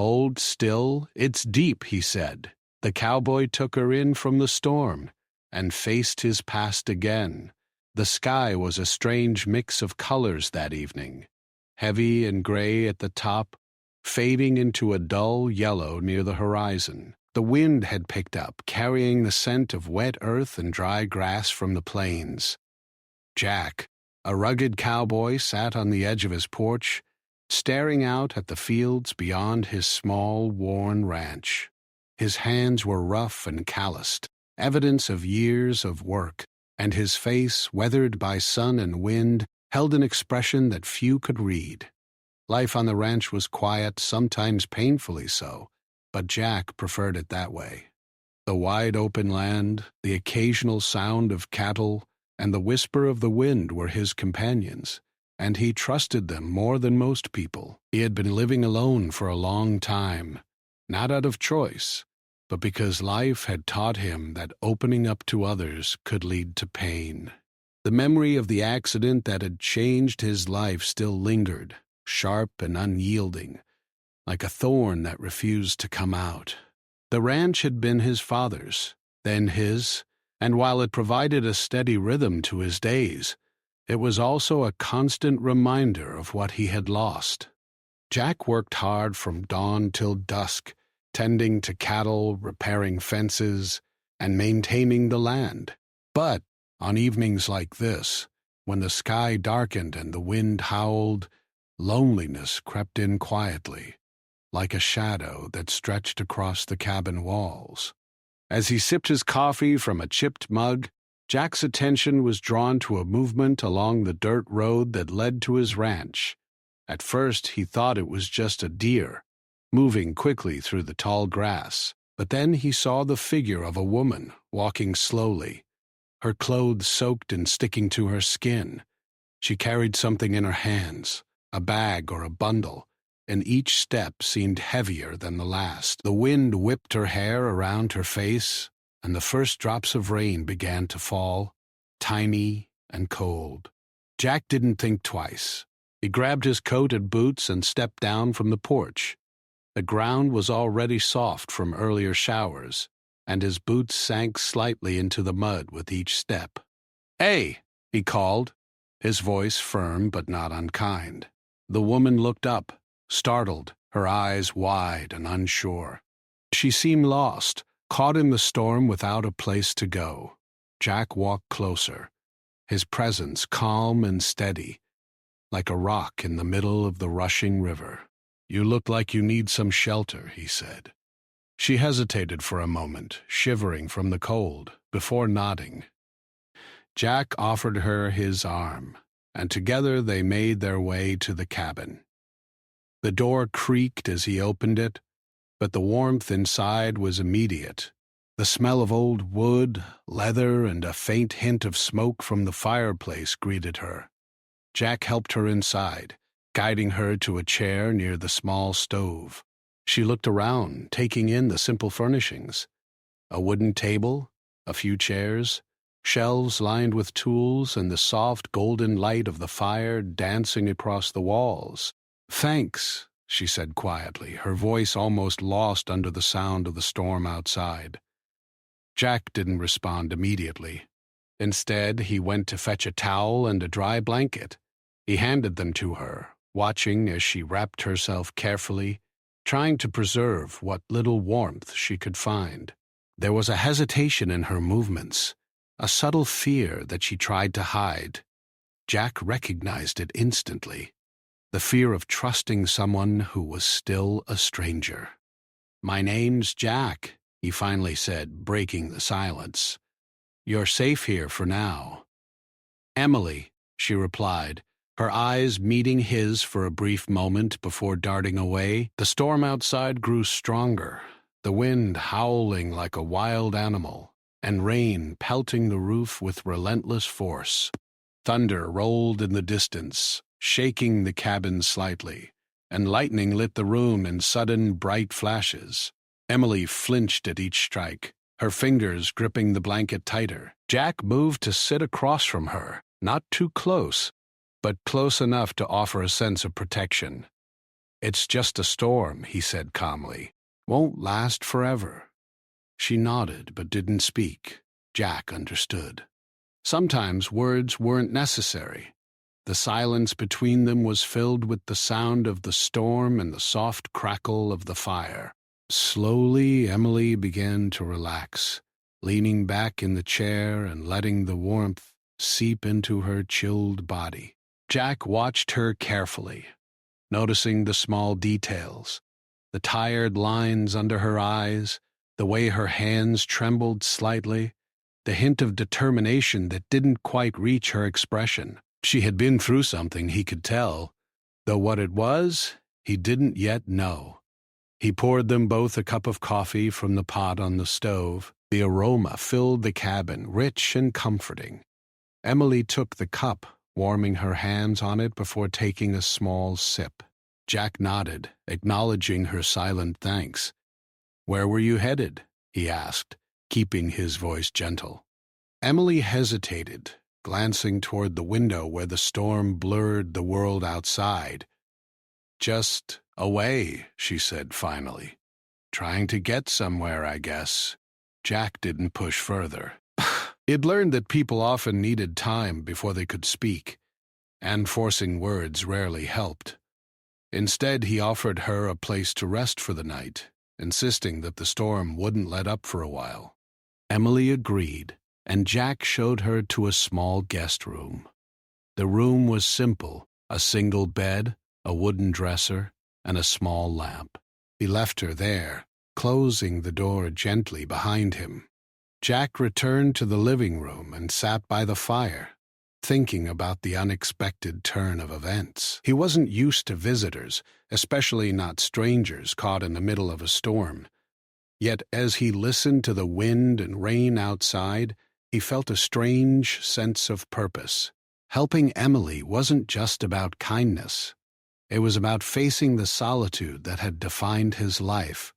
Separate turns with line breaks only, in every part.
"Hold still, it's deep," he said. The cowboy took her in from the storm and faced his past again. The sky was a strange mix of colors that evening, heavy and gray at the top, fading into a dull yellow near the horizon. The wind had picked up, carrying the scent of wet earth and dry grass from the plains. Jack, a rugged cowboy, sat on the edge of his porch, staring out at the fields beyond his small, worn ranch. His hands were rough and calloused, evidence of years of work, and his face, weathered by sun and wind, held an expression that few could read. Life on the ranch was quiet, sometimes painfully so, but Jack preferred it that way. The wide open land, the occasional sound of cattle, and the whisper of the wind were his companions, and he trusted them more than most people. He had been living alone for a long time, not out of choice, but because life had taught him that opening up to others could lead to pain. The memory of the accident that had changed his life still lingered, sharp and unyielding, like a thorn that refused to come out. The ranch had been his father's, then his, and while it provided a steady rhythm to his days, it was also a constant reminder of what he had lost. Jack worked hard from dawn till dusk, tending to cattle, repairing fences, and maintaining the land. But on evenings like this, when the sky darkened and the wind howled, loneliness crept in quietly, like a shadow that stretched across the cabin walls. As he sipped his coffee from a chipped mug, Jack's attention was drawn to a movement along the dirt road that led to his ranch. At first he thought it was just a deer, moving quickly through the tall grass, but then he saw the figure of a woman walking slowly, her clothes soaked and sticking to her skin. She carried something in her hands, a bag or a bundle, and each step seemed heavier than the last. The wind whipped her hair around her face, and the first drops of rain began to fall, tiny and cold. Jack didn't think twice. He grabbed his coat and boots and stepped down from the porch. The ground was already soft from earlier showers, and his boots sank slightly into the mud with each step. "Hey!" he called, his voice firm but not unkind. The woman looked up, startled, her eyes wide and unsure. She seemed lost, caught in the storm without a place to go. Jack walked closer, his presence calm and steady, like a rock in the middle of the rushing river. "You look like you need some shelter," he said. She hesitated for a moment, shivering from the cold, before nodding. Jack offered her his arm, and together they made their way to the cabin. The door creaked as he opened it, but the warmth inside was immediate. The smell of old wood, leather, and a faint hint of smoke from the fireplace greeted her. Jack helped her inside, guiding her to a chair near the small stove. She looked around, taking in the simple furnishings. A wooden table, a few chairs, shelves lined with tools, and the soft golden light of the fire dancing across the walls. "Thanks," she said quietly, her voice almost lost under the sound of the storm outside. Jack didn't respond immediately. Instead, he went to fetch a towel and a dry blanket. He handed them to her, watching as she wrapped herself carefully, trying to preserve what little warmth she could find. There was a hesitation in her movements, a subtle fear that she tried to hide. Jack recognized it instantly, the fear of trusting someone who was still a stranger. "My name's Jack," he finally said, breaking the silence. "You're safe here for now." "Emily," she replied, her eyes meeting his for a brief moment before darting away. The storm outside grew stronger, the wind howling like a wild animal, and rain pelting the roof with relentless force. Thunder rolled in the distance, shaking the cabin slightly, and lightning lit the room in sudden, bright flashes. Emily flinched at each strike, her fingers gripping the blanket tighter. Jack moved to sit across from her, not too close, but close enough to offer a sense of protection. "It's just a storm," he said calmly. "Won't last forever." She nodded but didn't speak. Jack understood. Sometimes words weren't necessary. The silence between them was filled with the sound of the storm and the soft crackle of the fire. Slowly, Emily began to relax, leaning back in the chair and letting the warmth seep into her chilled body. Jack watched her carefully, noticing the small details, the tired lines under her eyes, the way her hands trembled slightly, the hint of determination that didn't quite reach her expression. She had been through something, he could tell, though what it was, he didn't yet know. He poured them both a cup of coffee from the pot on the stove. The aroma filled the cabin, rich and comforting. Emily took the cup, warming her hands on it before taking a small sip. Jack nodded, acknowledging her silent thanks. "Where were you headed?" he asked, keeping his voice gentle. Emily hesitated, glancing toward the window where the storm blurred the world outside. "Just away," she said finally. "Trying to get somewhere, I guess." Jack didn't push further. He'd learned that people often needed time before they could speak, and forcing words rarely helped. Instead, he offered her a place to rest for the night, insisting that the storm wouldn't let up for a while. Emily agreed, and Jack showed her to a small guest room. The room was simple, a single bed, a wooden dresser, and a small lamp. He left her there, closing the door gently behind him. Jack returned to the living room and sat by the fire, thinking about the unexpected turn of events. He wasn't used to visitors, especially not strangers caught in the middle of a storm. Yet as he listened to the wind and rain outside, he felt a strange sense of purpose. Helping Emily wasn't just about kindness. It was about facing the solitude that had defined his life.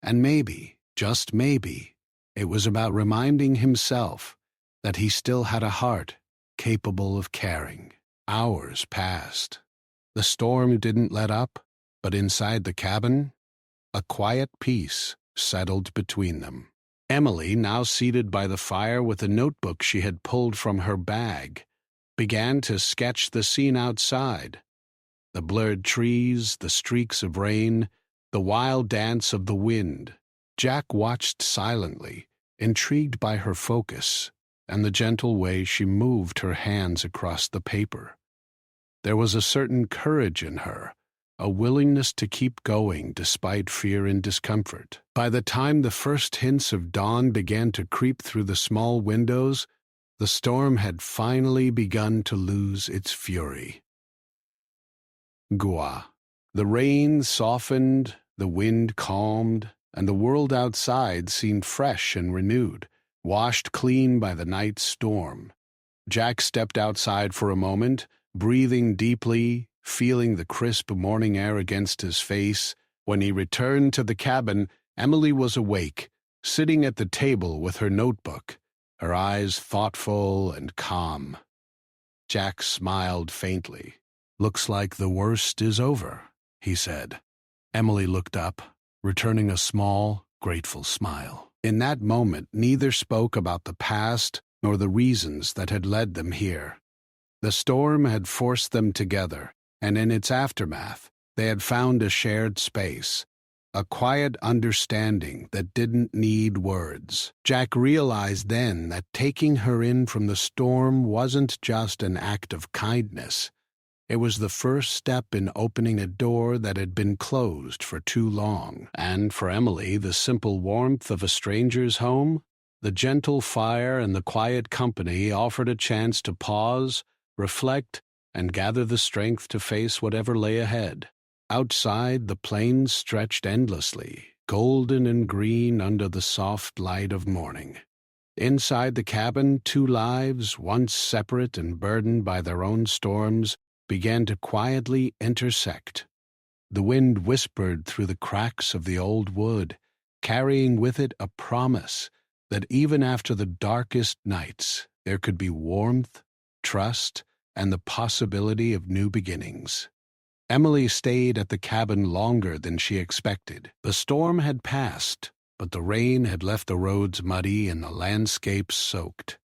And maybe, just maybe, it was about reminding himself that he still had a heart capable of caring. Hours passed. The storm didn't let up, but inside the cabin, a quiet peace settled between them. Emily, now seated by the fire with a notebook she had pulled from her bag, began to sketch the scene outside. The blurred trees, the streaks of rain, the wild dance of the wind. Jack watched silently, intrigued by her focus and the gentle way she moved her hands across the paper. There was a certain courage in her, a willingness to keep going despite fear and discomfort. By the time the first hints of dawn began to creep through the small windows, the storm had finally begun to lose its fury. Gua. The rain softened, the wind calmed, and the world outside seemed fresh and renewed, washed clean by the night's storm. Jack stepped outside for a moment, breathing deeply, feeling the crisp morning air against his face. When he returned to the cabin, Emily was awake, sitting at the table with her notebook, her eyes thoughtful and calm. Jack smiled faintly. "Looks like the worst is over," he said. Emily looked up, returning a small, grateful smile. In that moment, neither spoke about the past nor the reasons that had led them here. The storm had forced them together, and in its aftermath, they had found a shared space, a quiet understanding that didn't need words. Jack realized then that taking her in from the storm wasn't just an act of kindness. It was the first step in opening a door that had been closed for too long. And for Emily, the simple warmth of a stranger's home, the gentle fire and the quiet company offered a chance to pause, reflect, and gather the strength to face whatever lay ahead. Outside, the plains stretched endlessly, golden and green under the soft light of morning. Inside the cabin, two lives, once separate and burdened by their own storms, began to quietly intersect. The wind whispered through the cracks of the old wood, carrying with it a promise that even after the darkest nights, there could be warmth, trust, and the possibility of new beginnings. Emily stayed at the cabin longer than she expected. The storm had passed, but the rain had left the roads muddy and the landscape soaked.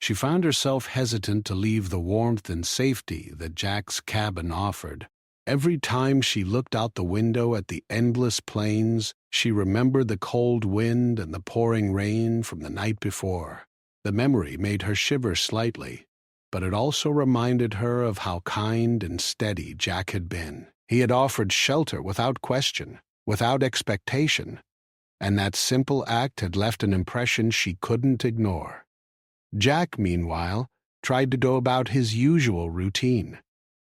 She found herself hesitant to leave the warmth and safety that Jack's cabin offered. Every time she looked out the window at the endless plains, she remembered the cold wind and the pouring rain from the night before. The memory made her shiver slightly, but it also reminded her of how kind and steady Jack had been. He had offered shelter without question, without expectation, and that simple act had left an impression she couldn't ignore. Jack, meanwhile, tried to go about his usual routine.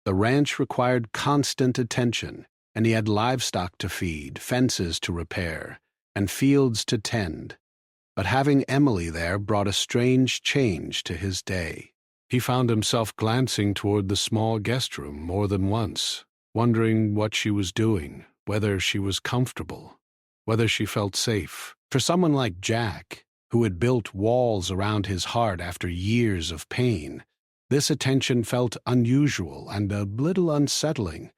The ranch required constant attention, and he had livestock to feed, fences to repair, and fields to tend. But having Emily there brought a strange change to his day. He found himself glancing toward the small guest room more than once, wondering what she was doing, whether she was comfortable, whether she felt safe. For someone like Jack, who had built walls around his heart after years of pain, this attention felt unusual and a little unsettling.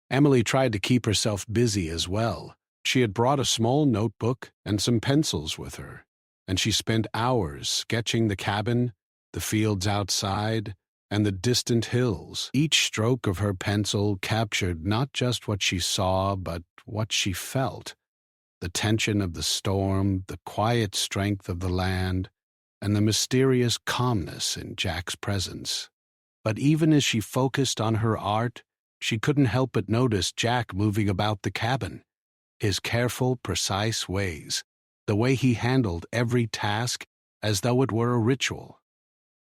Emily tried to keep herself busy as well. She had brought a small notebook and some pencils with her, and she spent hours sketching the cabin, the fields outside, and the distant hills. Each stroke of her pencil captured not just what she saw, but what she felt. The tension of the storm, the quiet strength of the land, and the mysterious calmness in Jack's presence. But even as she focused on her art, she couldn't help but notice Jack moving about the cabin. His careful, precise ways, the way he handled every task as though it were a ritual.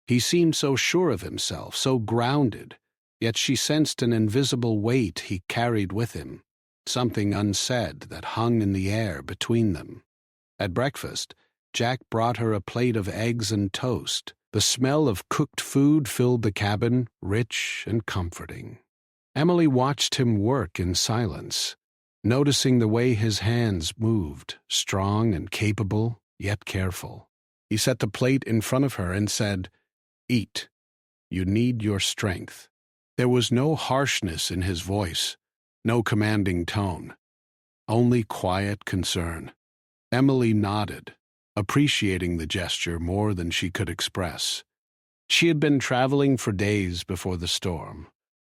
He seemed so sure of himself, so grounded, yet she sensed an invisible weight he carried with him, something unsaid that hung in the air between them. At breakfast, Jack brought her a plate of eggs and toast. The smell of cooked food filled the cabin, rich and comforting. Emily watched him work in silence, noticing the way his hands moved, strong and capable, yet careful. He set the plate in front of her and said, "Eat. You need your strength." There was no harshness in his voice, no commanding tone, only quiet concern. Emily nodded, appreciating the gesture more than she could express. She had been traveling for days before the storm,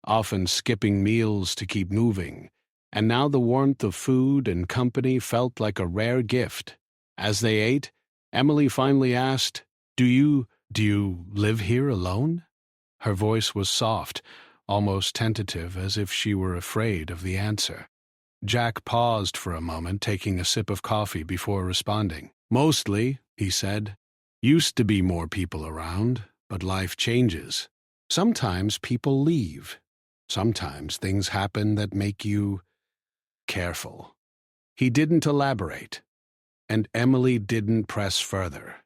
often skipping meals to keep moving, and now the warmth of food and company felt like a rare gift. As they ate, Emily finally asked, Do you live here alone?" Her voice was soft, almost tentative, as if she were afraid of the answer. Jack paused for a moment, taking a sip of coffee before responding. "Mostly," he said. "Used to be more people around, but life changes. Sometimes people leave. Sometimes things happen that make you careful." He didn't elaborate, and Emily didn't press further.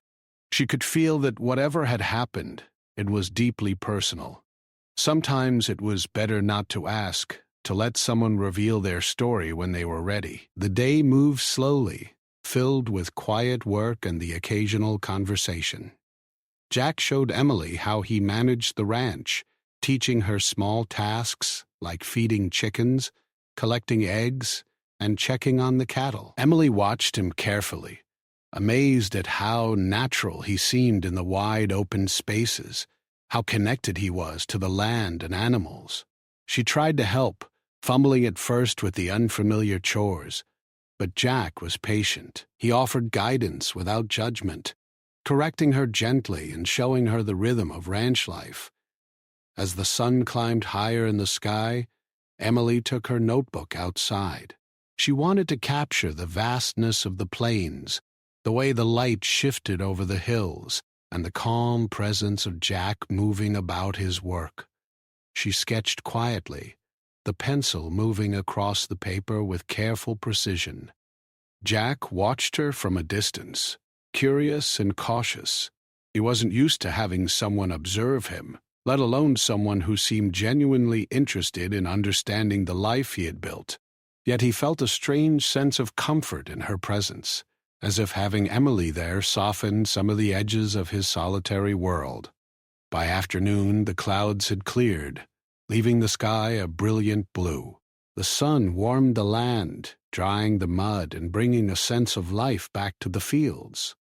She could feel that whatever had happened, it was deeply personal. Sometimes it was better not to ask, to let someone reveal their story when they were ready. The day moved slowly, filled with quiet work and the occasional conversation. Jack showed Emily how he managed the ranch, teaching her small tasks like feeding chickens, collecting eggs, and checking on the cattle. Emily watched him carefully, amazed at how natural he seemed in the wide open spaces, how connected he was to the land and animals. She tried to help, fumbling at first with the unfamiliar chores, but Jack was patient. He offered guidance without judgment, correcting her gently and showing her the rhythm of ranch life. As the sun climbed higher in the sky, Emily took her notebook outside. She wanted to capture the vastness of the plains, the way the light shifted over the hills, and the calm presence of Jack moving about his work. She sketched quietly, the pencil moving across the paper with careful precision. Jack watched her from a distance, curious and cautious. He wasn't used to having someone observe him, let alone someone who seemed genuinely interested in understanding the life he had built. Yet he felt a strange sense of comfort in her presence, as if having Emily there softened some of the edges of his solitary world. By afternoon, the clouds had cleared, leaving the sky a brilliant blue. The sun warmed the land, drying the mud and bringing a sense of life back to the fields.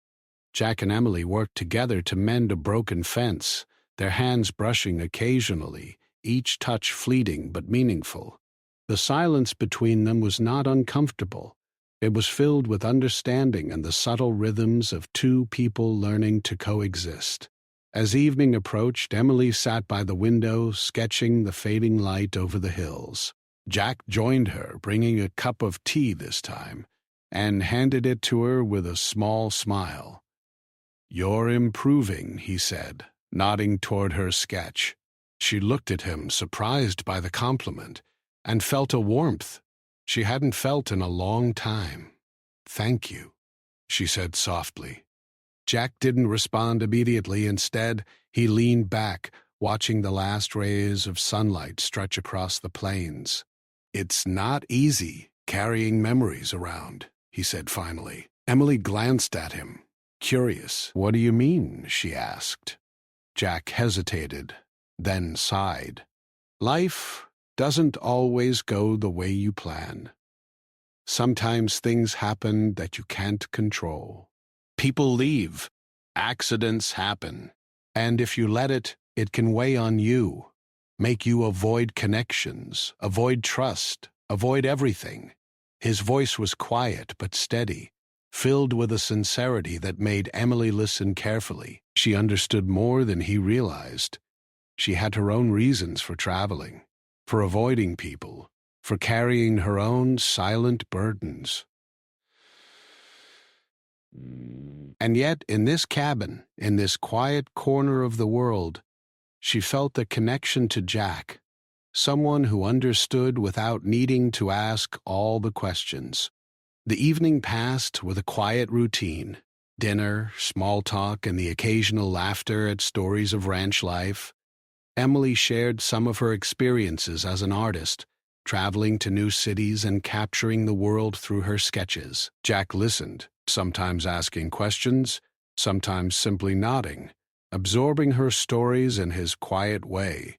Jack and Emily worked together to mend a broken fence, their hands brushing occasionally, each touch fleeting but meaningful. The silence between them was not uncomfortable. It was filled with understanding and the subtle rhythms of two people learning to coexist. As evening approached, Emily sat by the window, sketching the fading light over the hills. Jack joined her, bringing a cup of tea this time, and handed it to her with a small smile. "You're improving," he said, nodding toward her sketch. She looked at him, surprised by the compliment, and felt a warmth she hadn't felt in a long time. "Thank you," she said softly. Jack didn't respond immediately. Instead, he leaned back, watching the last rays of sunlight stretch across the plains. "It's not easy carrying memories around," he said finally. Emily glanced at him, curious. "What do you mean?" she asked. Jack hesitated, then sighed. "Life doesn't always go the way you plan. Sometimes things happen that you can't control. People leave, accidents happen, and if you let it, it can weigh on you, make you avoid connections, avoid trust, avoid everything." His voice was quiet but steady, filled with a sincerity that made Emily listen carefully. She understood more than he realized. She had her own reasons for traveling, for avoiding people, for carrying her own silent burdens. And yet, in this cabin, in this quiet corner of the world, she felt a connection to Jack, someone who understood without needing to ask all the questions. The evening passed with a quiet routine: dinner, small talk, and the occasional laughter at stories of ranch life. Emily shared some of her experiences as an artist, traveling to new cities and capturing the world through her sketches. Jack listened, sometimes asking questions, sometimes simply nodding, absorbing her stories in his quiet way.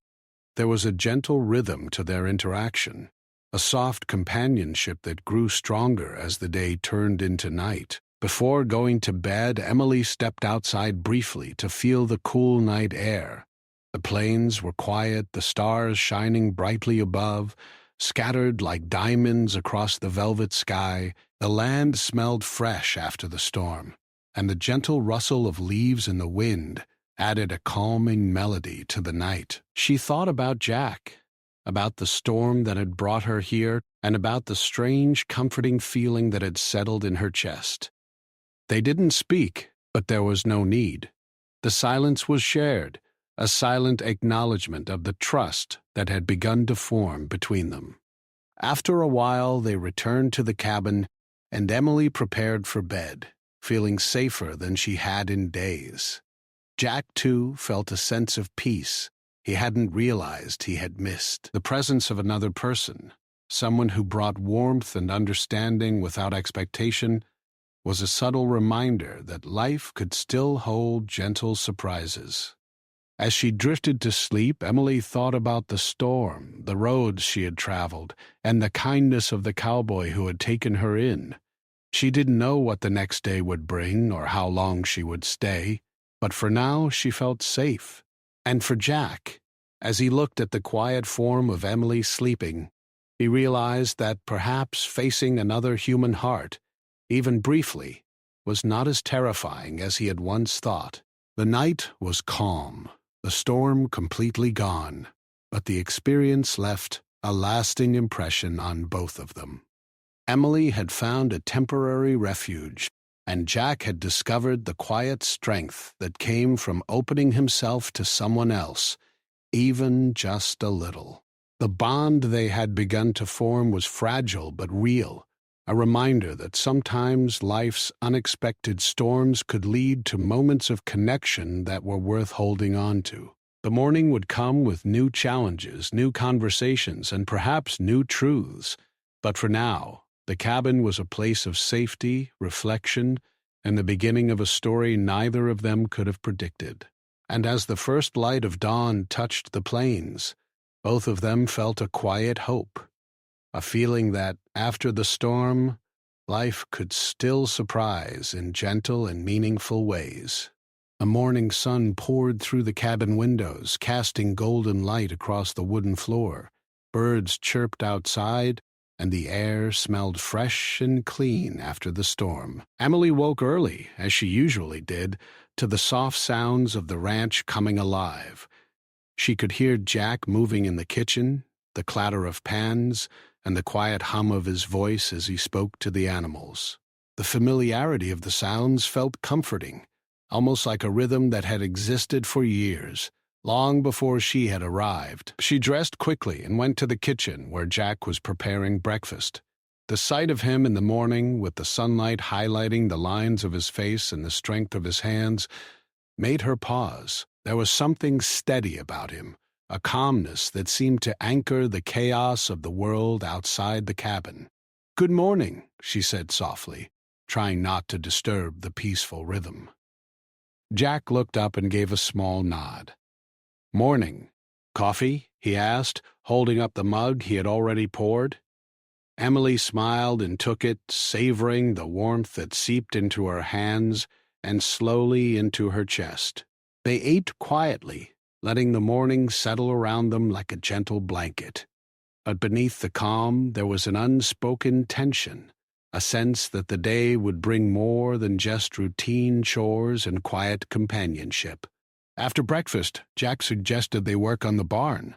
There was a gentle rhythm to their interaction, a soft companionship that grew stronger as the day turned into night. Before going to bed, Emily stepped outside briefly to feel the cool night air. The plains were quiet, the stars shining brightly above, scattered like diamonds across the velvet sky. The land smelled fresh after the storm, and the gentle rustle of leaves in the wind added a calming melody to the night. She thought about Jack, about the storm that had brought her here, and about the strange, comforting feeling that had settled in her chest. They didn't speak, but there was no need. The silence was shared, a silent acknowledgement of the trust that had begun to form between them. After a while, they returned to the cabin, and Emily prepared for bed, feeling safer than she had in days. Jack, too, felt a sense of peace he hadn't realized he had missed. The presence of another person, someone who brought warmth and understanding without expectation, was a subtle reminder that life could still hold gentle surprises. As she drifted to sleep, Emily thought about the storm, the roads she had traveled, and the kindness of the cowboy who had taken her in. She didn't know what the next day would bring or how long she would stay, but for now she felt safe. And for Jack, as he looked at the quiet form of Emily sleeping, he realized that perhaps facing another human heart, even briefly, was not as terrifying as he had once thought. The night was calm, the storm completely gone, but the experience left a lasting impression on both of them. Emily had found a temporary refuge, and Jack had discovered the quiet strength that came from opening himself to someone else, even just a little. The bond they had begun to form was fragile but real, a reminder that sometimes life's unexpected storms could lead to moments of connection that were worth holding on to. The morning would come with new challenges, new conversations, and perhaps new truths, but for now, the cabin was a place of safety, reflection, and the beginning of a story neither of them could have predicted. And as the first light of dawn touched the plains, Both of them felt a quiet hope, a feeling that, after the storm, life could still surprise in gentle and meaningful ways. A morning sun poured through the cabin windows, casting golden light across the wooden floor. Birds chirped outside, and the air smelled fresh and clean after the storm. Emily woke early, as she usually did, to the soft sounds of the ranch coming alive. She could hear Jack moving in the kitchen, the clatter of pans, and the quiet hum of his voice as he spoke to the animals. The familiarity of the sounds felt comforting, almost like a rhythm that had existed for years, long before she had arrived. She dressed quickly and went to the kitchen where Jack was preparing breakfast. The sight of him in the morning, with the sunlight highlighting the lines of his face and the strength of his hands, made her pause. There was something steady about him, a calmness that seemed to anchor the chaos of the world outside the cabin. "Good morning," she said softly, trying not to disturb the peaceful rhythm. Jack looked up and gave a small nod. "Morning. Coffee?" he asked, holding up the mug he had already poured. Emily smiled and took it, savoring the warmth that seeped into her hands and slowly into her chest. They ate quietly, letting the morning settle around them like a gentle blanket. But beneath the calm, there was an unspoken tension, a sense that the day would bring more than just routine chores and quiet companionship. After breakfast, Jack suggested they work on the barn.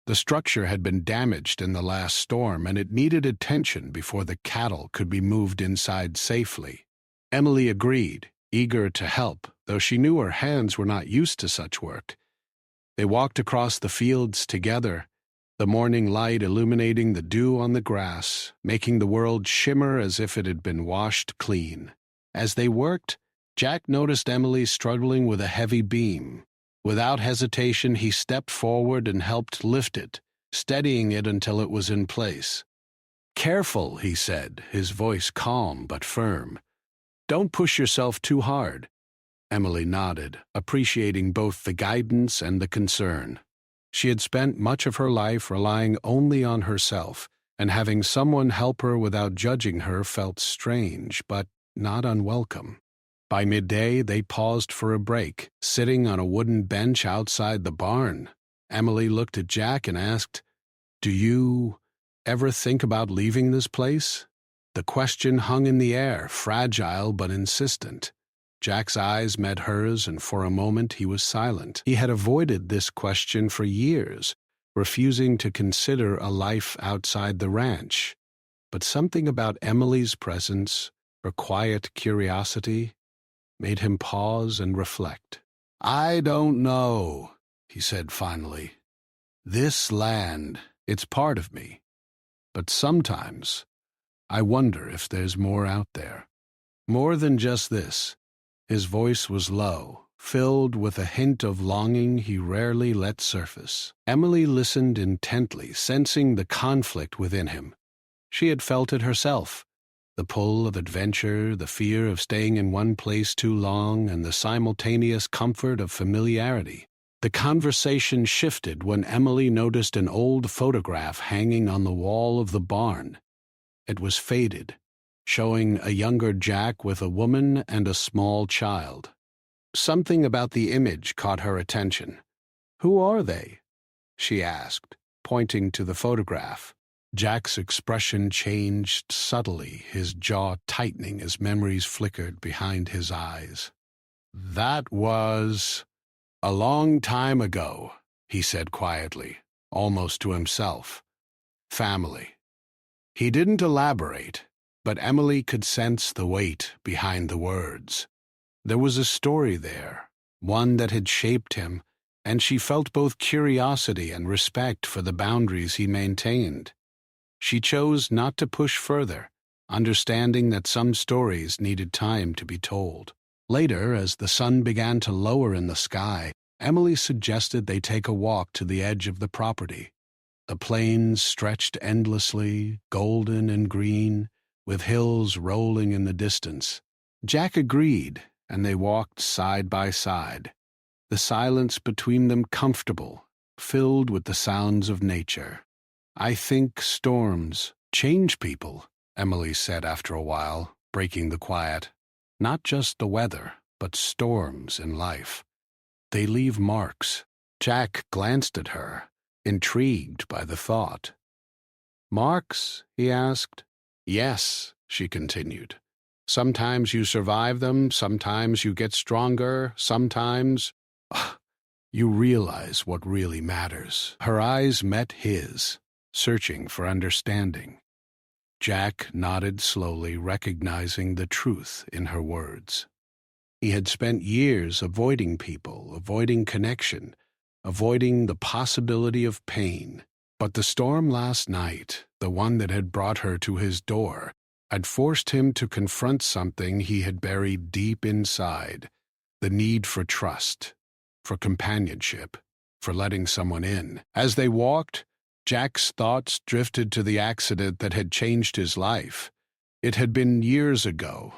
The structure had been damaged in the last storm, and it needed attention before the cattle could be moved inside safely. Emily agreed, eager to help, though she knew her hands were not used to such work. They walked across the fields together, the morning light illuminating the dew on the grass, making the world shimmer as if it had been washed clean. As they worked, Jack noticed Emily struggling with a heavy beam. Without hesitation, he stepped forward and helped lift it, steadying it until it was in place. "Careful," he said, his voice calm but firm. "Don't push yourself too hard." Emily nodded, appreciating both the guidance and the concern. She had spent much of her life relying only on herself, and having someone help her without judging her felt strange, but not unwelcome. By midday, they paused for a break, sitting on a wooden bench outside the barn. Emily looked at Jack and asked, "Do you ever think about leaving this place?" The question hung in the air, fragile but insistent. Jack's eyes met hers, and for a moment he was silent. He had avoided this question for years, refusing to consider a life outside the ranch. But something about Emily's presence, her quiet curiosity, made him pause and reflect. "I don't know," he said finally. "This land, it's part of me. But sometimes I wonder if there's more out there. More than just this." His voice was low, filled with a hint of longing he rarely let surface. Emily listened intently, sensing the conflict within him. She had felt it herself. The pull of adventure, the fear of staying in one place too long, and the simultaneous comfort of familiarity. The conversation shifted when Emily noticed an old photograph hanging on the wall of the barn. It was faded, showing a younger Jack with a woman and a small child. Something about the image caught her attention. "Who are they?" she asked, pointing to the photograph. Jack's expression changed subtly, his jaw tightening as memories flickered behind his eyes. "That was a long time ago," he said quietly, almost to himself. "Family." He didn't elaborate, but Emily could sense the weight behind the words. There was a story there, one that had shaped him, and she felt both curiosity and respect for the boundaries he maintained. She chose not to push further, understanding that some stories needed time to be told. Later, as the sun began to lower in the sky, Emily suggested they take a walk to the edge of the property. The plains stretched endlessly, golden and green, with hills rolling in the distance. Jack agreed, and they walked side by side, the silence between them comfortable, filled with the sounds of nature. "I think storms change people," Emily said after a while, breaking the quiet. "Not just the weather, but storms in life. They leave marks." Jack glanced at her, intrigued by the thought. "Marks?" he asked. "Yes," she continued. "Sometimes you survive them, sometimes you get stronger, sometimes you realize what really matters." Her eyes met his, searching for understanding. Jack nodded slowly, recognizing the truth in her words. He had spent years avoiding people, avoiding connection, avoiding the possibility of pain. But the storm last night, the one that had brought her to his door, had forced him to confront something he had buried deep inside: the need for trust, for companionship, for letting someone in. As they walked, Jack's thoughts drifted to the accident that had changed his life. It had been years ago,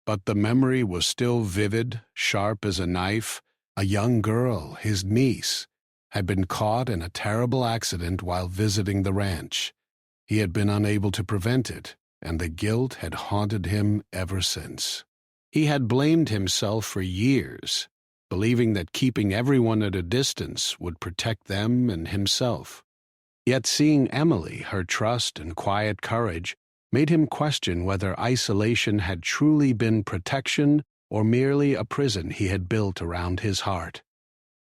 but the memory was still vivid, sharp as a knife. A young girl, his niece, had been caught in a terrible accident while visiting the ranch. He had been unable to prevent it, and the guilt had haunted him ever since. He had blamed himself for years, believing that keeping everyone at a distance would protect them and himself. Yet seeing Emily, her trust and quiet courage, made him question whether isolation had truly been protection or merely a prison he had built around his heart.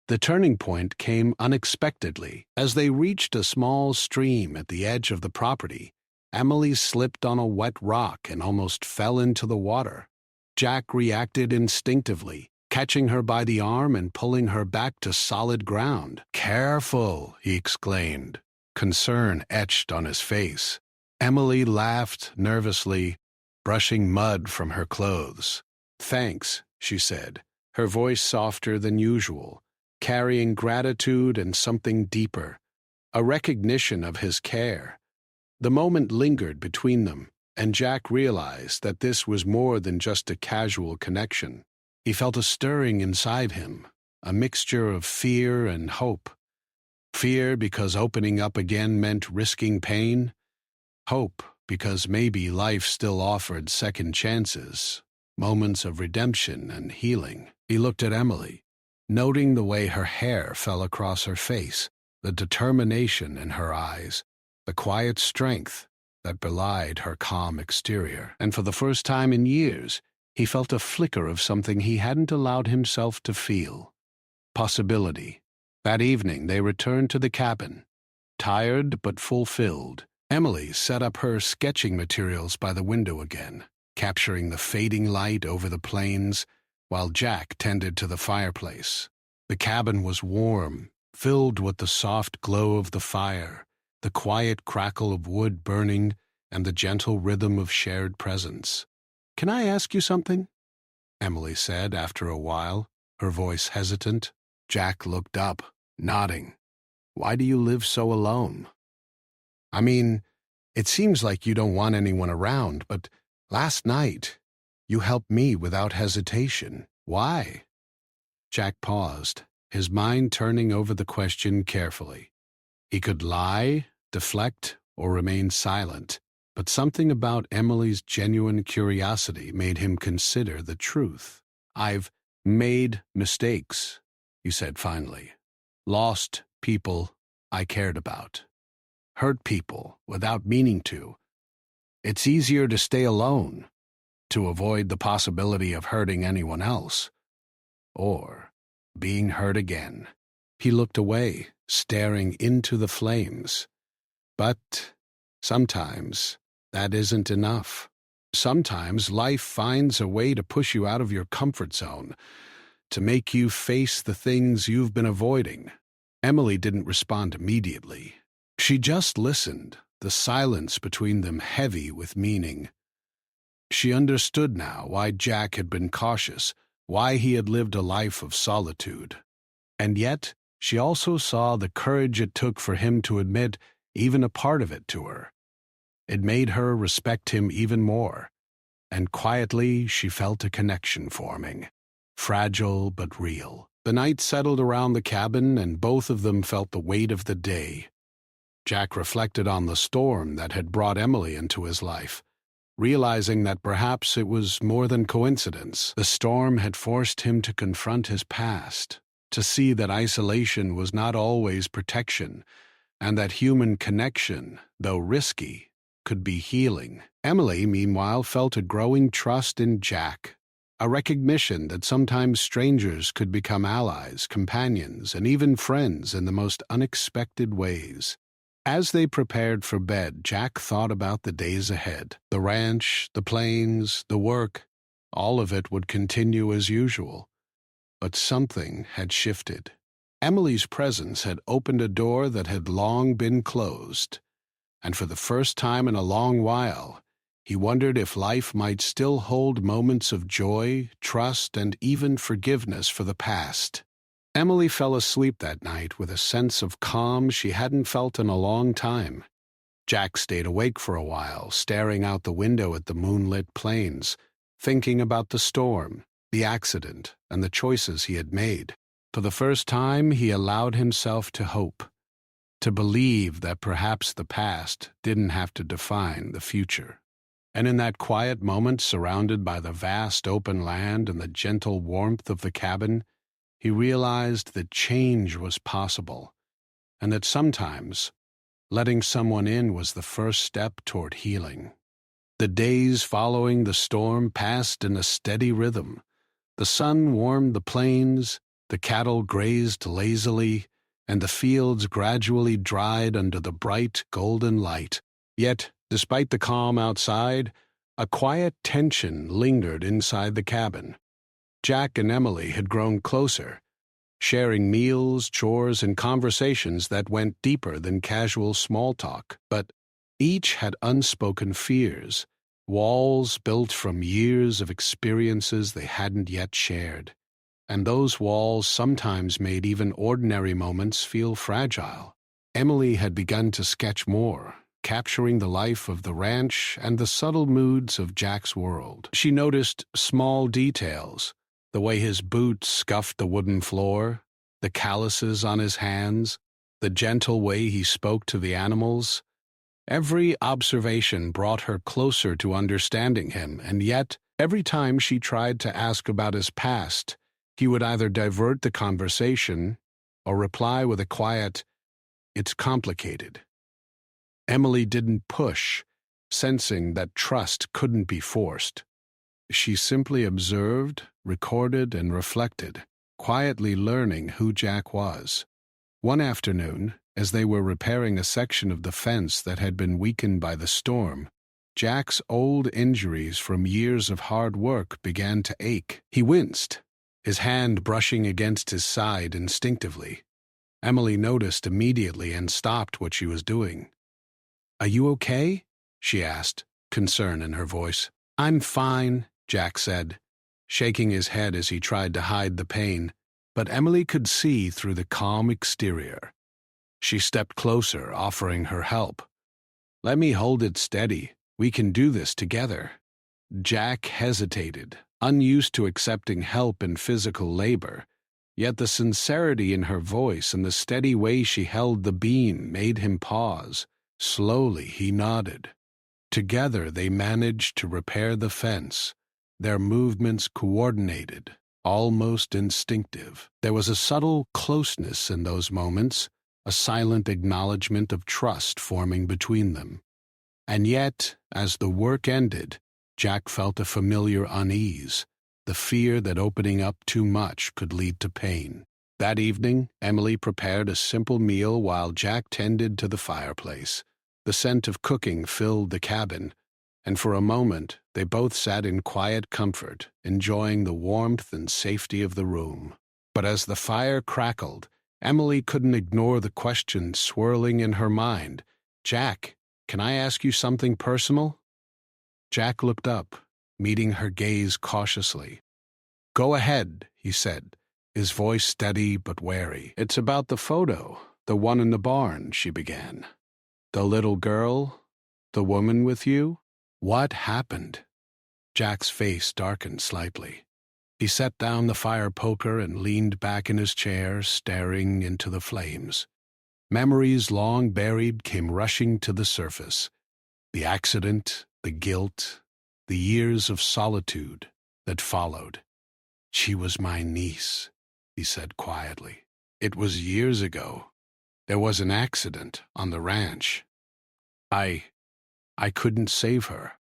The turning point came unexpectedly. As they reached a small stream at the edge of the property, Emily slipped on a wet rock and almost fell into the water. Jack reacted instinctively, catching her by the arm and pulling her back to solid ground. "Careful," he exclaimed, concern etched on his face. Emily laughed nervously, brushing mud from her clothes. "Thanks," she said, her voice softer than usual, carrying gratitude and something deeper, a recognition of his care. The moment lingered between them, and Jack realized that this was more than just a casual connection. He felt a stirring inside him, a mixture of fear and hope. Fear because opening up again meant risking pain. Hope because maybe life still offered second chances, moments of redemption and healing. He looked at Emily, noting the way her hair fell across her face, the determination in her eyes, the quiet strength that belied her calm exterior. And for the first time in years, he felt a flicker of something he hadn't allowed himself to feel: possibility. That evening they returned to the cabin, tired but fulfilled. Emily set up her sketching materials by the window again, capturing the fading light over the plains, while Jack tended to the fireplace. The cabin was warm, filled with the soft glow of the fire, the quiet crackle of wood burning, and the gentle rhythm of shared presence. "Can I ask you something?" Emily said after a while, her voice hesitant. Jack looked up, nodding. "Why do you live so alone?" "I mean, it seems like you don't want anyone around, but last night you helped me without hesitation. Why?" Jack paused, his mind turning over the question carefully. He could lie, deflect, or remain silent, but something about Emily's genuine curiosity made him consider the truth. "I've made mistakes," he said finally. "Lost people I cared about. Hurt people without meaning to. It's easier to stay alone, to avoid the possibility of hurting anyone else, or being hurt again." He looked away, staring into the flames. "But sometimes that isn't enough. Sometimes life finds a way to push you out of your comfort zone, to make you face the things you've been avoiding." Emily didn't respond immediately. She just listened, the silence between them heavy with meaning. She understood now why Jack had been cautious, why he had lived a life of solitude. And yet, she also saw the courage it took for him to admit even a part of it to her. It made her respect him even more, and quietly she felt a connection forming, fragile but real. The night settled around the cabin, and both of them felt the weight of the day. Jack reflected on the storm that had brought Emily into his life, realizing that perhaps it was more than coincidence. The storm had forced him to confront his past, to see that isolation was not always protection, and that human connection, though risky, could be healing. Emily, meanwhile, felt a growing trust in Jack, a recognition that sometimes strangers could become allies, companions, and even friends in the most unexpected ways. As they prepared for bed, Jack thought about the days ahead. The ranch, the plains, the work, all of it would continue as usual. But something had shifted. Emily's presence had opened a door that had long been closed, and for the first time in a long while, he wondered if life might still hold moments of joy, trust, and even forgiveness for the past. Emily fell asleep that night with a sense of calm she hadn't felt in a long time. Jack stayed awake for a while, staring out the window at the moonlit plains, thinking about the storm, the accident, and the choices he had made. For the first time, he allowed himself to hope, to believe that perhaps the past didn't have to define the future. And in that quiet moment, surrounded by the vast open land and the gentle warmth of the cabin, he realized that change was possible, and that sometimes letting someone in was the first step toward healing. The days following the storm passed in a steady rhythm. The sun warmed the plains, the cattle grazed lazily, and the fields gradually dried under the bright golden light. Yet, despite the calm outside, a quiet tension lingered inside the cabin. Jack and Emily had grown closer, sharing meals, chores, and conversations that went deeper than casual small talk. But each had unspoken fears, walls built from years of experiences they hadn't yet shared. And those walls sometimes made even ordinary moments feel fragile. Emily had begun to sketch more, capturing the life of the ranch and the subtle moods of Jack's world. She noticed small details, the way his boots scuffed the wooden floor, the calluses on his hands, the gentle way he spoke to the animals. Every observation brought her closer to understanding him, and yet, every time she tried to ask about his past, he would either divert the conversation or reply with a quiet, "It's complicated." Emily didn't push, sensing that trust couldn't be forced. She simply observed, recorded, and reflected, quietly learning who Jack was. One afternoon, as they were repairing a section of the fence that had been weakened by the storm, Jack's old injuries from years of hard work began to ache. He winced, his hand brushing against his side instinctively. Emily noticed immediately and stopped what she was doing. "Are you okay?" she asked, concern in her voice. "I'm fine," Jack said, shaking his head as he tried to hide the pain, but Emily could see through the calm exterior. She stepped closer, offering her help. "Let me hold it steady. We can do this together." Jack hesitated, unused to accepting help in physical labor, yet the sincerity in her voice and the steady way she held the beam made him pause. Slowly he nodded. Together they managed to repair the fence, their movements coordinated, almost instinctive. There was a subtle closeness in those moments, a silent acknowledgement of trust forming between them. And yet, as the work ended, Jack felt a familiar unease, the fear that opening up too much could lead to pain. That evening, Emily prepared a simple meal while Jack tended to the fireplace. The scent of cooking filled the cabin, and for a moment they both sat in quiet comfort, enjoying the warmth and safety of the room. But as the fire crackled, Emily couldn't ignore the question swirling in her mind. "Jack, can I ask you something personal?" Jack looked up, meeting her gaze cautiously. "Go ahead," he said, his voice steady but wary. "It's about the photo, the one in the barn," she began. "The little girl? The woman with you? What happened?" Jack's face darkened slightly. He set down the fire poker and leaned back in his chair, staring into the flames. Memories long buried came rushing to the surface. The accident, the guilt, the years of solitude that followed. "She was my niece," he said quietly. "It was years ago. There was an accident on the ranch. I couldn't save her."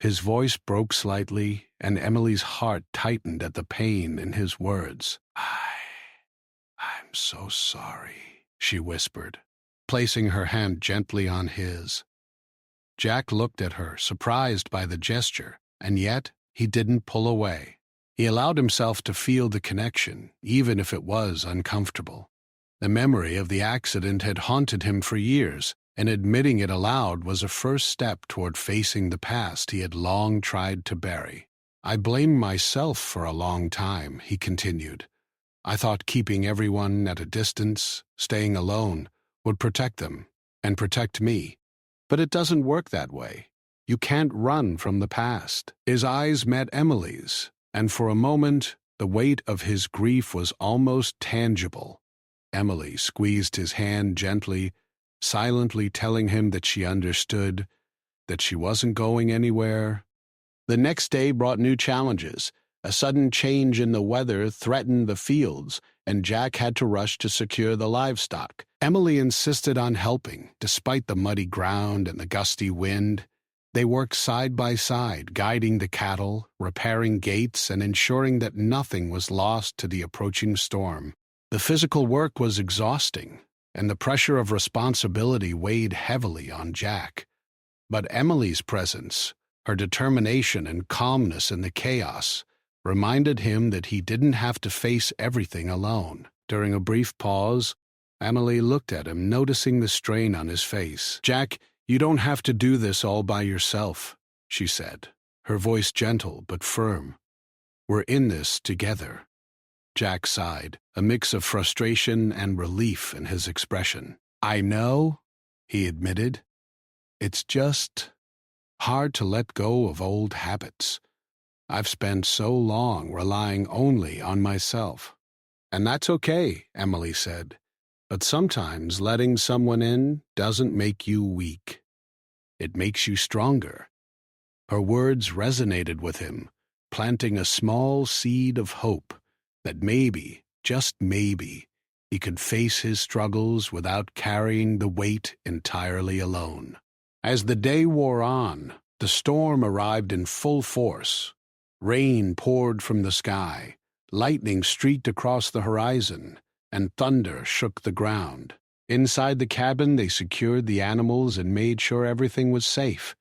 His voice broke slightly, and Emily's heart tightened at the pain in his words. I'm so sorry," she whispered, placing her hand gently on his. Jack looked at her, surprised by the gesture, and yet he didn't pull away. He allowed himself to feel the connection, even if it was uncomfortable. The memory of the accident had haunted him for years, and admitting it aloud was a first step toward facing the past he had long tried to bury. "I blamed myself for a long time," he continued. "I thought keeping everyone at a distance, staying alone, would protect them and protect me. But it doesn't work that way. You can't run from the past." His eyes met Emily's, and for a moment the weight of his grief was almost tangible. Emily squeezed his hand gently, silently telling him that she understood, that she wasn't going anywhere. The next day brought new challenges. A sudden change in the weather threatened the fields, and Jack had to rush to secure the livestock. Emily insisted on helping, despite the muddy ground and the gusty wind. They worked side by side, guiding the cattle, repairing gates, and ensuring that nothing was lost to the approaching storm. The physical work was exhausting, and the pressure of responsibility weighed heavily on Jack. But Emily's presence, her determination and calmness in the chaos, reminded him that he didn't have to face everything alone. During a brief pause, Emily looked at him, noticing the strain on his face. "Jack, you don't have to do this all by yourself," she said, her voice gentle but firm. "We're in this together." Jack sighed, a mix of frustration and relief in his expression. "I know," he admitted. "It's just hard to let go of old habits. I've spent so long relying only on myself." "And that's okay," Emily said. "But sometimes letting someone in doesn't make you weak. It makes you stronger." Her words resonated with him, planting a small seed of hope that maybe, just maybe, he could face his struggles without carrying the weight entirely alone. As the day wore on, the storm arrived in full force. Rain poured from the sky, lightning streaked across the horizon, and thunder shook the ground. Inside the cabin, they secured the animals and made sure everything was safe.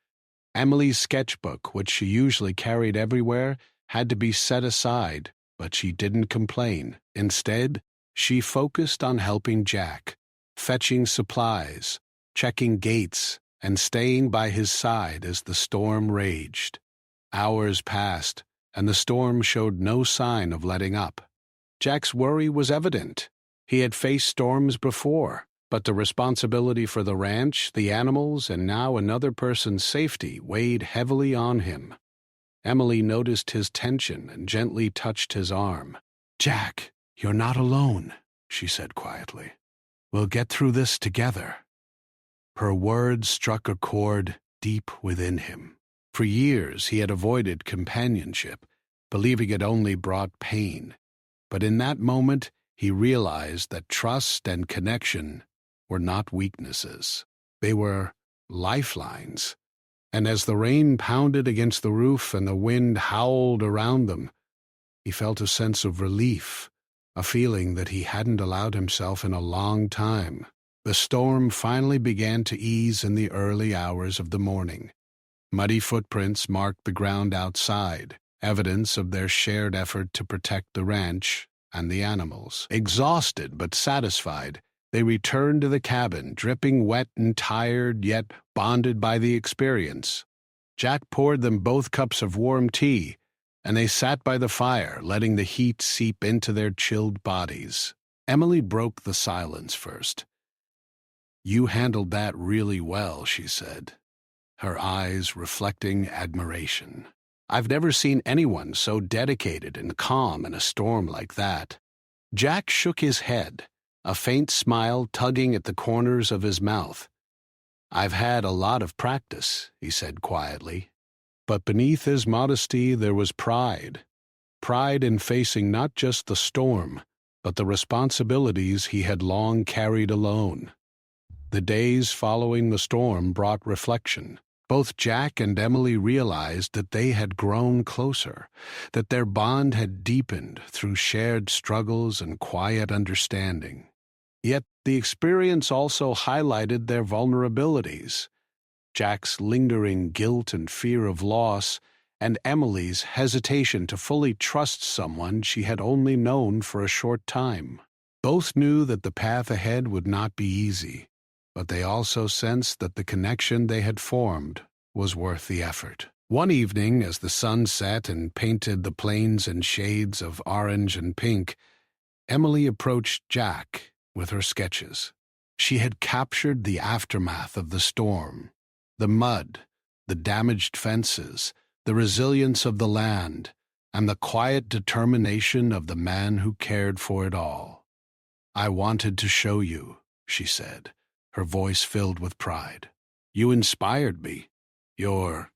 Emily's sketchbook, which she usually carried everywhere, had to be set aside, but she didn't complain. Instead, she focused on helping Jack, fetching supplies, checking gates, and staying by his side as the storm raged. Hours passed, and the storm showed no sign of letting up. Jack's worry was evident. He had faced storms before, but the responsibility for the ranch, the animals, and now another person's safety weighed heavily on him. Emily noticed his tension and gently touched his arm. "Jack, you're not alone," she said quietly. "We'll get through this together." Her words struck a chord deep within him. For years he had avoided companionship, believing it only brought pain. But in that moment he realized that trust and connection were not weaknesses. They were lifelines. And as the rain pounded against the roof and the wind howled around them, he felt a sense of relief, a feeling that he hadn't allowed himself in a long time. The storm finally began to ease in the early hours of the morning. Muddy footprints marked the ground outside, evidence of their shared effort to protect the ranch and the animals. Exhausted but satisfied, they returned to the cabin, dripping wet and tired, yet bonded by the experience. Jack poured them both cups of warm tea, and they sat by the fire, letting the heat seep into their chilled bodies. Emily broke the silence first. "You handled that really well," she said, her eyes reflecting admiration. I've never seen anyone so dedicated and calm in a storm like that." Jack shook his head, a faint smile tugging at the corners of his mouth. "I've had a lot of practice," he said quietly. But beneath his modesty there was pride. Pride in facing not just the storm, but the responsibilities he had long carried alone. The days following the storm brought reflection. Both Jack and Emily realized that they had grown closer, that their bond had deepened through shared struggles and quiet understanding. Yet the experience also highlighted their vulnerabilities. Jack's lingering guilt and fear of loss, and Emily's hesitation to fully trust someone she had only known for a short time. Both knew that the path ahead would not be easy, but they also sensed that the connection they had formed was worth the effort. One evening, as the sun set and painted the plains in shades of orange and pink, Emily approached Jack with her sketches. She had captured the aftermath of the storm, the mud, the damaged fences, the resilience of the land, and the quiet determination of the man who cared for it all. "I wanted to show you," she said, her voice filled with pride. "You inspired me. You're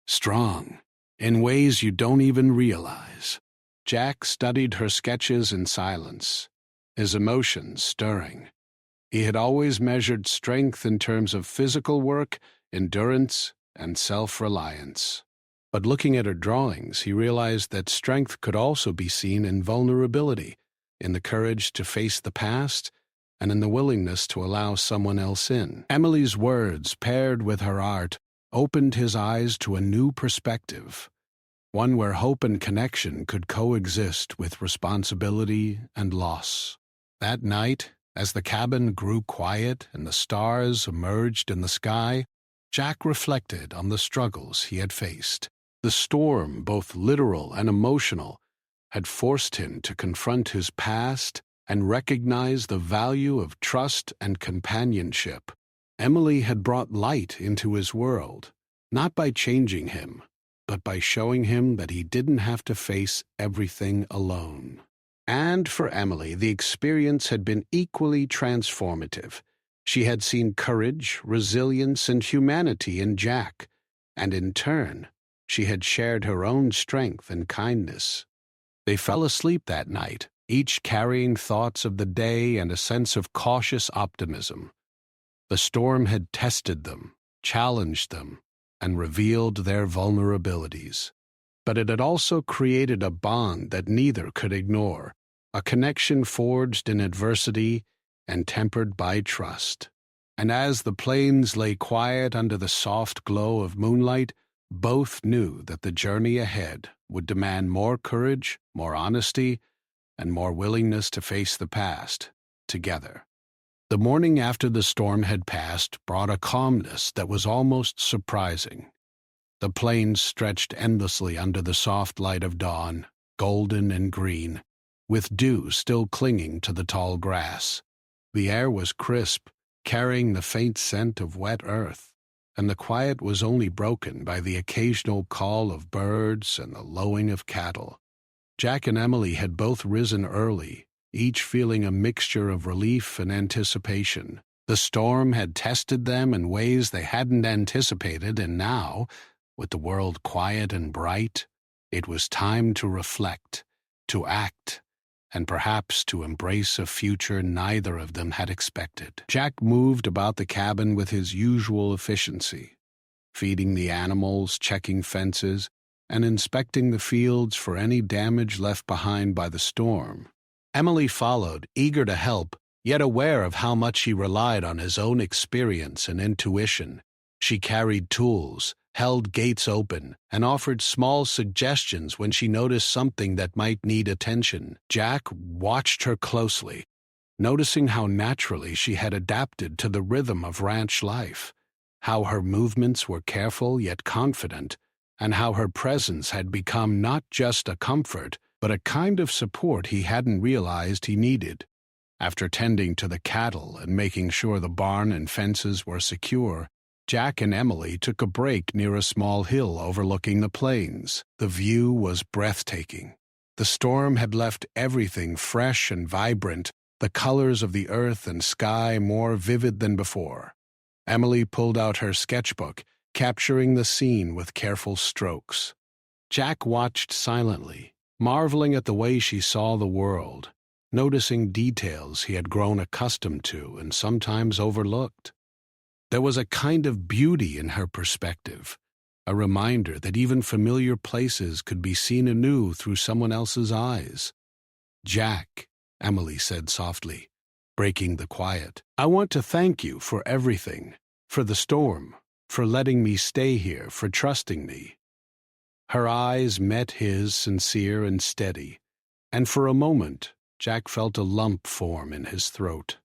strong, in ways you don't even realize." Jack studied her sketches in silence, his emotions stirring. He had always measured strength in terms of physical work, endurance, and self-reliance. But looking at her drawings, he realized that strength could also be seen in vulnerability, in the courage to face the past, and in the willingness to allow someone else in. Emily's words, paired with her art, opened his eyes to a new perspective, one where hope and connection could coexist with responsibility and loss. That night, as the cabin grew quiet and the stars emerged in the sky, Jack reflected on the struggles he had faced. The storm, both literal and emotional, had forced him to confront his past and recognize the value of trust and companionship. Emily had brought light into his world, not by changing him, but by showing him that he didn't have to face everything alone. And for Emily, the experience had been equally transformative. She had seen courage, resilience, and humanity in Jack, and in turn, she had shared her own strength and kindness. They fell asleep that night, each carrying thoughts of the day and a sense of cautious optimism. The storm had tested them, challenged them, and revealed their vulnerabilities. But it had also created a bond that neither could ignore, a connection forged in adversity and tempered by trust. And as the plains lay quiet under the soft glow of moonlight, both knew that the journey ahead would demand more courage, more honesty, and more willingness to face the past together. The morning after the storm had passed brought a calmness that was almost surprising. The plains stretched endlessly under the soft light of dawn, golden and green, with dew still clinging to the tall grass. The air was crisp, carrying the faint scent of wet earth, and the quiet was only broken by the occasional call of birds and the lowing of cattle. Jack and Emily had both risen early, each feeling a mixture of relief and anticipation. The storm had tested them in ways they hadn't anticipated, and now, with the world quiet and bright, it was time to reflect, to act, and perhaps to embrace a future neither of them had expected. Jack moved about the cabin with his usual efficiency, feeding the animals, checking fences, and inspecting the fields for any damage left behind by the storm. Emily followed, eager to help, yet aware of how much he relied on his own experience and intuition. She carried tools, held gates open, and offered small suggestions when she noticed something that might need attention. Jack watched her closely, noticing how naturally she had adapted to the rhythm of ranch life, how her movements were careful yet confident, and how her presence had become not just a comfort, but a kind of support he hadn't realized he needed. After tending to the cattle and making sure the barn and fences were secure, Jack and Emily took a break near a small hill overlooking the plains. The view was breathtaking. The storm had left everything fresh and vibrant, the colors of the earth and sky more vivid than before. Emily pulled out her sketchbook, capturing the scene with careful strokes. Jack watched silently, marveling at the way she saw the world, noticing details he had grown accustomed to and sometimes overlooked. There was a kind of beauty in her perspective, a reminder that even familiar places could be seen anew through someone else's eyes. "Jack," Emily said softly, breaking the quiet, "I want to thank you for everything, for the storm, for letting me stay here, for trusting me." Her eyes met his, sincere and steady, and for a moment Jack felt a lump form in his throat.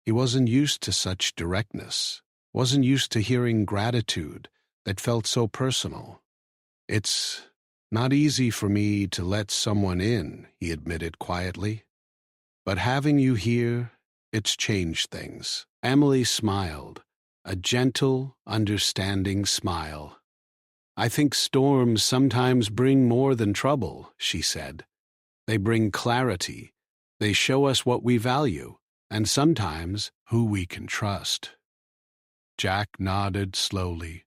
He wasn't used to such directness, wasn't used to hearing gratitude that felt so personal. "It's not easy for me to let someone in," he admitted quietly. "But having you here, it's changed things." Emily smiled, a gentle, understanding smile. "I think storms sometimes bring more than trouble," she said. "They bring clarity. They show us what we value, and sometimes who we can trust." Jack nodded slowly,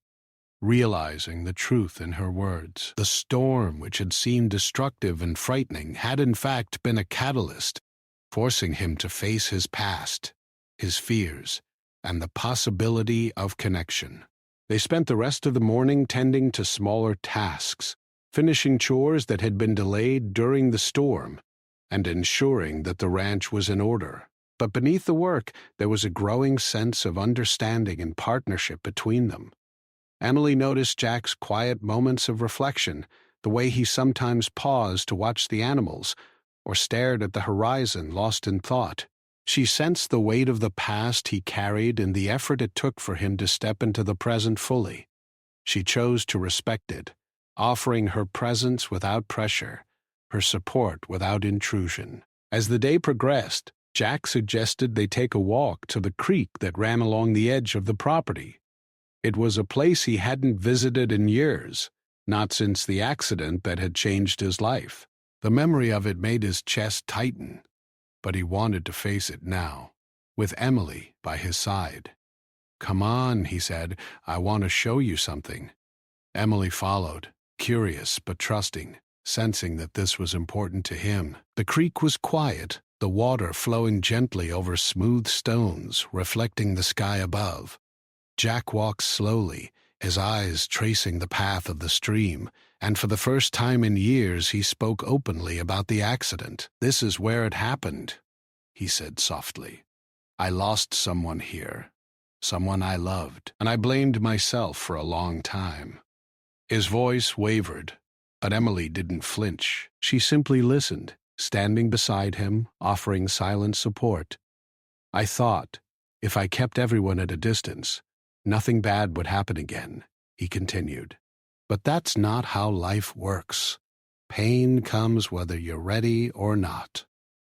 realizing the truth in her words. The storm, which had seemed destructive and frightening, had in fact been a catalyst, forcing him to face his past, his fears, and the possibility of connection. They spent the rest of the morning tending to smaller tasks, finishing chores that had been delayed during the storm, and ensuring that the ranch was in order. But beneath the work, there was a growing sense of understanding and partnership between them. Emily noticed Jack's quiet moments of reflection, the way he sometimes paused to watch the animals, or stared at the horizon lost in thought. She sensed the weight of the past he carried and the effort it took for him to step into the present fully. She chose to respect it, offering her presence without pressure, her support without intrusion. As the day progressed, Jack suggested they take a walk to the creek that ran along the edge of the property. It was a place he hadn't visited in years, not since the accident that had changed his life. The memory of it made his chest tighten, but he wanted to face it now, with Emily by his side. "Come on," he said, "I want to show you something." Emily followed, curious but trusting, sensing that this was important to him. The creek was quiet, the water flowing gently over smooth stones, reflecting the sky above. Jack walked slowly, his eyes tracing the path of the stream, and for the first time in years he spoke openly about the accident. "This is where it happened," he said softly. "I lost someone here, someone I loved, and I blamed myself for a long time." His voice wavered, but Emily didn't flinch. She simply listened, standing beside him, offering silent support. "I thought, if I kept everyone at a distance, nothing bad would happen again," he continued. "But that's not how life works. Pain comes whether you're ready or not.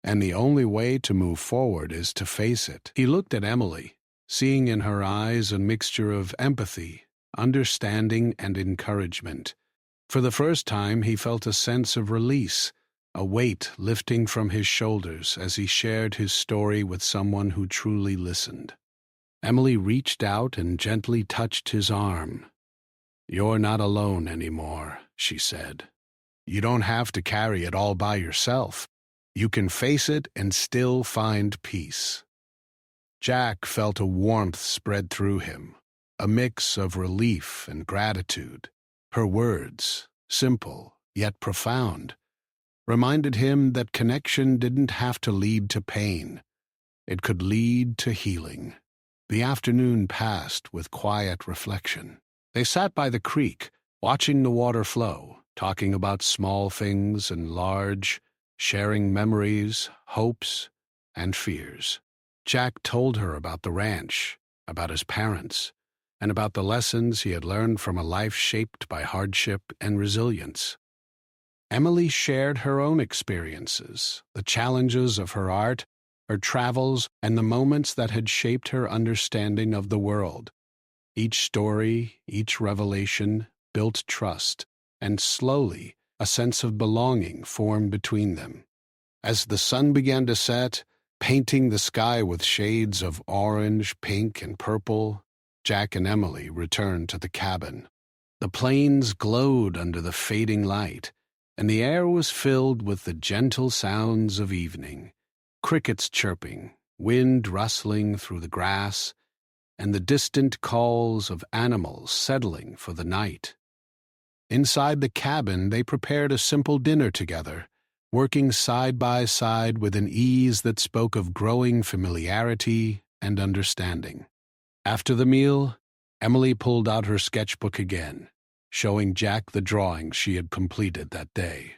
And the only way to move forward is to face it." He looked at Emily, seeing in her eyes a mixture of empathy, understanding, and encouragement. For the first time, he felt a sense of release, a weight lifting from his shoulders as he shared his story with someone who truly listened. Emily reached out and gently touched his arm. "You're not alone anymore," she said. "You don't have to carry it all by yourself. You can face it and still find peace." Jack felt a warmth spread through him, a mix of relief and gratitude. Her words, simple yet profound, reminded him that connection didn't have to lead to pain. It could lead to healing. The afternoon passed with quiet reflection. They sat by the creek, watching the water flow, talking about small things and large, sharing memories, hopes, and fears. Jack told her about the ranch, about his parents, and about the lessons he had learned from a life shaped by hardship and resilience. Emily shared her own experiences, the challenges of her art, her travels, and the moments that had shaped her understanding of the world. Each story, each revelation built trust, and slowly a sense of belonging formed between them. As the sun began to set, painting the sky with shades of orange, pink, and purple, Jack and Emily returned to the cabin. The plains glowed under the fading light, and the air was filled with the gentle sounds of evening, crickets chirping, wind rustling through the grass, and the distant calls of animals settling for the night. Inside the cabin, they prepared a simple dinner together, working side by side with an ease that spoke of growing familiarity and understanding. After the meal, Emily pulled out her sketchbook again, showing Jack the drawings she had completed that day.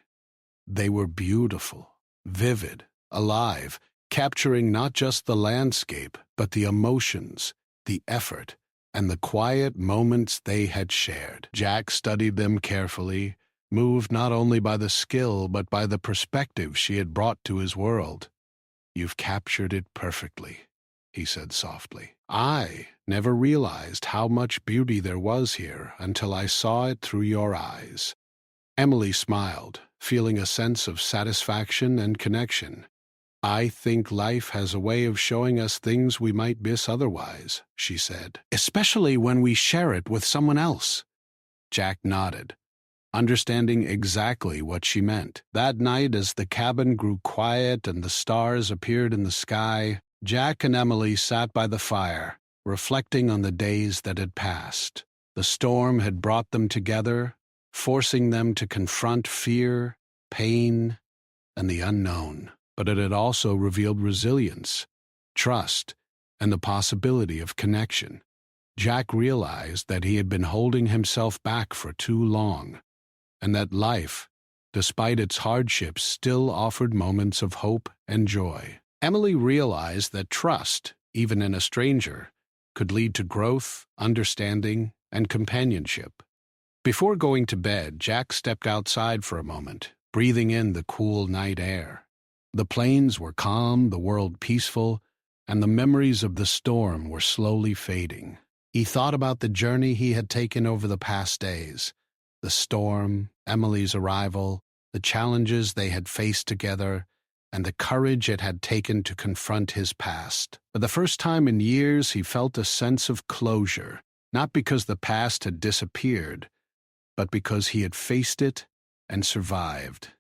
They were beautiful, vivid, alive, capturing not just the landscape, but the emotions, the effort, and the quiet moments they had shared. Jack studied them carefully, moved not only by the skill but by the perspective she had brought to his world. "You've captured it perfectly," he said softly. "I never realized how much beauty there was here until I saw it through your eyes." Emily smiled, feeling a sense of satisfaction and connection. "I think life has a way of showing us things we might miss otherwise," she said, "especially when we share it with someone else." Jack nodded, understanding exactly what she meant. That night, as the cabin grew quiet and the stars appeared in the sky, Jack and Emily sat by the fire, reflecting on the days that had passed. The storm had brought them together, forcing them to confront fear, pain, and the unknown. But it had also revealed resilience, trust, and the possibility of connection. Jack realized that he had been holding himself back for too long, and that life, despite its hardships, still offered moments of hope and joy. Emily realized that trust, even in a stranger, could lead to growth, understanding, and companionship. Before going to bed, Jack stepped outside for a moment, breathing in the cool night air. The plains were calm, the world peaceful, and the memories of the storm were slowly fading. He thought about the journey he had taken over the past days, the storm, Emily's arrival, the challenges they had faced together, and the courage it had taken to confront his past. For the first time in years, he felt a sense of closure, not because the past had disappeared, but because he had faced it and survived.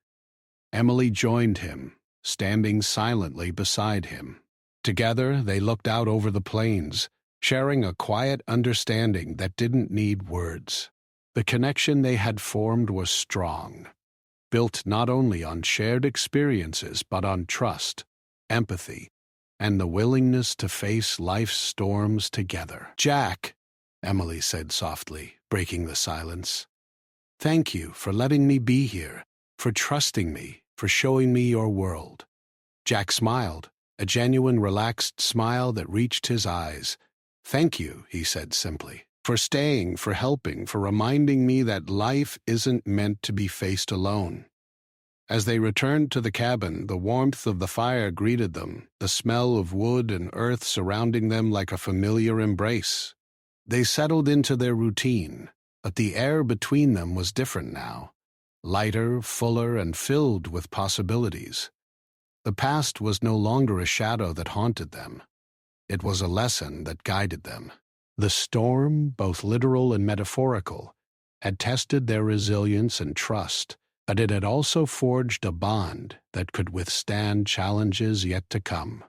Emily joined him, standing silently beside him. Together, they looked out over the plains, sharing a quiet understanding that didn't need words. The connection they had formed was strong, built not only on shared experiences but on trust, empathy, and the willingness to face life's storms together. "Jack," Emily said softly, breaking the silence, "thank you for letting me be here, for trusting me, for showing me your world." Jack smiled, a genuine, relaxed smile that reached his eyes. "Thank you," he said simply, "for staying, for helping, for reminding me that life isn't meant to be faced alone." As they returned to the cabin, the warmth of the fire greeted them, the smell of wood and earth surrounding them like a familiar embrace. They settled into their routine, but the air between them was different now, lighter, fuller, and filled with possibilities. The past was no longer a shadow that haunted them. It was a lesson that guided them. The storm, both literal and metaphorical, had tested their resilience and trust, but it had also forged a bond that could withstand challenges yet to come.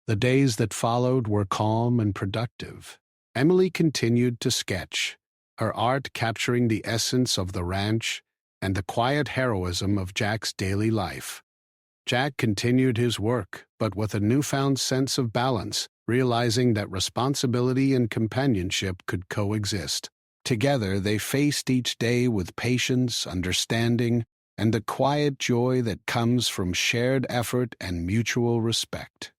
The days that followed were calm and productive. Emily continued to sketch, her art capturing the essence of the ranch and the quiet heroism of Jack's daily life. Jack continued his work, but with a newfound sense of balance, realizing that responsibility and companionship could coexist. Together, they faced each day with patience, understanding, and the quiet joy that comes from shared effort and mutual respect.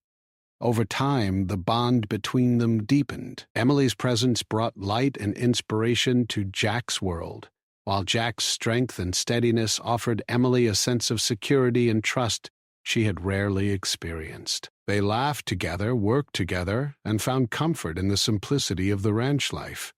Over time, the bond between them deepened. Emily's presence brought light and inspiration to Jack's world, while Jack's strength and steadiness offered Emily a sense of security and trust she had rarely experienced. They laughed together, worked together, and found comfort in the simplicity of the ranch life.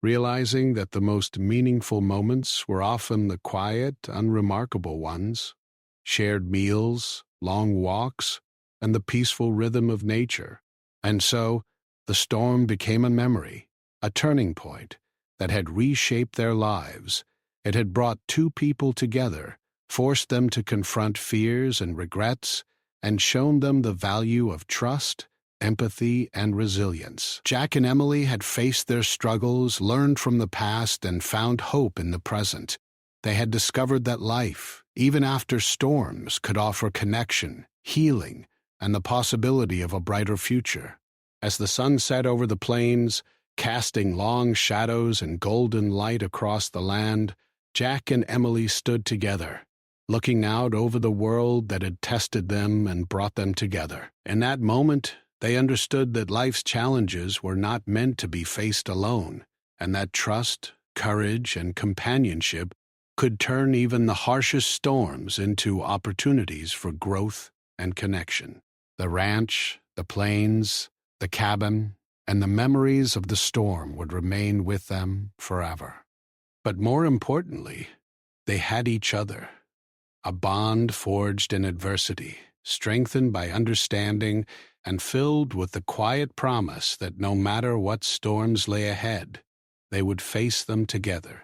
realizing that the most meaningful moments were often the quiet, unremarkable ones: shared meals, long walks, and the peaceful rhythm of nature. And so, the storm became a memory, a turning point that had reshaped their lives. It had brought two people together, forced them to confront fears and regrets, and shown them the value of trust, empathy, and resilience. Jack and Emily had faced their struggles, learned from the past, and found hope in the present. They had discovered that life, even after storms, could offer connection, healing, and the possibility of a brighter future. As the sun set over the plains, casting long shadows and golden light across the land, Jack and Emily stood together, looking out over the world that had tested them and brought them together. In that moment, they understood that life's challenges were not meant to be faced alone, and that trust, courage, and companionship could turn even the harshest storms into opportunities for growth and connection. The ranch, the plains, the cabin, and the memories of the storm would remain with them forever. But more importantly, they had each other, a bond forged in adversity, strengthened by understanding, and filled with the quiet promise that no matter what storms lay ahead, they would face them together.